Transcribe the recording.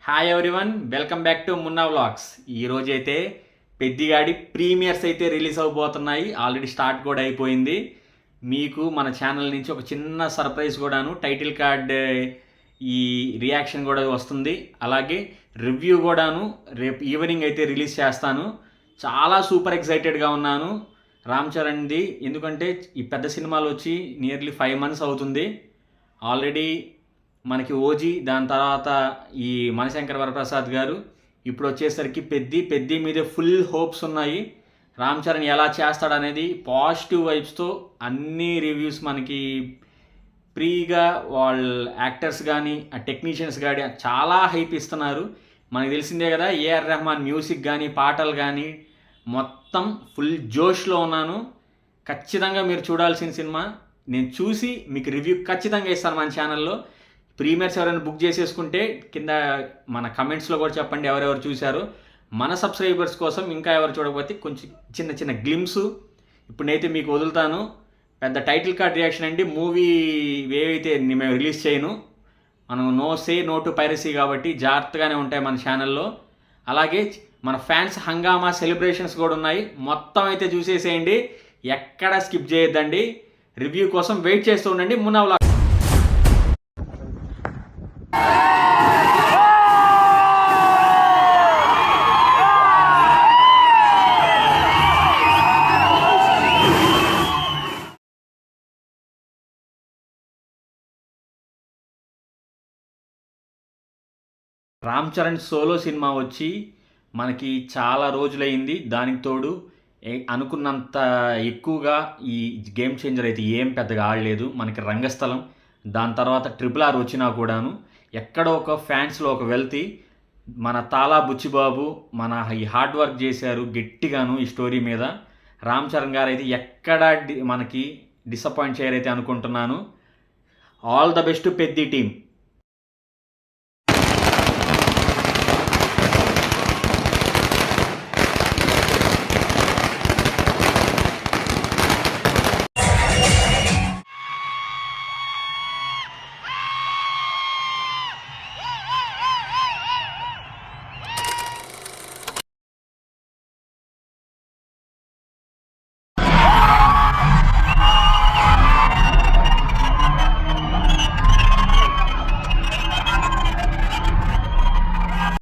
Hi everyone, welcome back to Munna vlogs. ఈరోజు అయితే పెద్దిగాడి premieres అయితే రిలీజ్ అవబోతున్నాయి. ఆల్రెడీ స్టార్ట్ కూడా అయిపోయింది. మీకు మన ఛానల్ నుంచి ఒక చిన్న సర్ప్రైజ్ కూడాను, టైటిల్ కార్డ్ ఈ రియాక్షన్ కూడా వస్తుంది. అలాగే రివ్యూ కూడాను రేపు ఈవినింగ్ అయితే రిలీజ్ చేస్తాను. చాలా సూపర్ ఎక్సైటెడ్గా ఉన్నాను రామ్ చరణ్ది. ఎందుకంటే ఈ పెద్ద సినిమాలు వచ్చి నియర్లీ 5 months అవుతుంది. ఆల్రెడీ మనకి ఓజీ, దాని తర్వాత ఈ మణిశంకర్ వరప్రసాద్ గారు, ఇప్పుడు వచ్చేసరికి పెద్ది మీదే ఫుల్ హోప్స్ ఉన్నాయి. రామ్ చరణ్ ఎలా చేస్తాడనేది పాజిటివ్ వైబ్స్తో అన్ని రివ్యూస్ మనకి ఫ్రీగా వాళ్ళ యాక్టర్స్ కానీ ఆ టెక్నీషియన్స్ కానీ చాలా హైప్ ఇస్తున్నారు. మనకు తెలిసిందే కదా, ఏఆర్ రెహమాన్ మ్యూజిక్ కానీ పాటలు కానీ మొత్తం ఫుల్ జోష్లో ఉన్నాను. ఖచ్చితంగా మీరు చూడాల్సిన సినిమా. నేను చూసి మీకు రివ్యూ ఖచ్చితంగా ఇస్తాను మన ఛానల్లో. ప్రీమియర్స్ ఎవరైనా బుక్ చేసేసుకుంటే కింద మన కమెంట్స్లో కూడా చెప్పండి ఎవరెవరు చూశారు. మన సబ్స్క్రైబర్స్ కోసం ఇంకా ఎవరు చూడకపోతే కొంచెం చిన్న గ్లిమ్స్ ఇప్పుడైతే మీకు వదులుతాను. పెద్ద టైటిల్ కార్డ్ రియాక్షన్ అండి. మూవీ ఏవైతే మేము రిలీజ్ చేయను, మనం నో టు పైరసీ కాబట్టి జాగ్రత్తగానే ఉంటాయి మన ఛానల్లో. అలాగే మన ఫ్యాన్స్ హంగామా సెలబ్రేషన్స్ కూడా ఉన్నాయి. మొత్తం అయితే చూసేసేయండి, ఎక్కడ స్కిప్ చేయొద్దండి. రివ్యూ కోసం వెయిట్ చేస్తూ ఉండండి Munna vlogs. Ram Charan solo cinema వచ్చి మనకి చాలా రోజులైంది. దానికి తోడు అనుకున్నంత ఎక్కువగా ఈ గేమ్ చేంజర్ అయితే ఏం పెద్దగా ఆడలేదు. మనకి రంగస్థలం, దాని తర్వాత RRR వచ్చినా కూడాను ఎక్కడో ఒక ఫ్యాన్స్లో ఒక వెల్తీ. మన తాలా బుచ్చిబాబు మన ఈ హార్డ్ వర్క్ చేశారు గట్టిగాను ఈ స్టోరీ మీద. రామ్ చరణ్ గారు అయితే ఎక్కడ మనకి డిసప్పాయింట్ చేయరైతే అనుకుంటున్నాను. All the best Peddi team.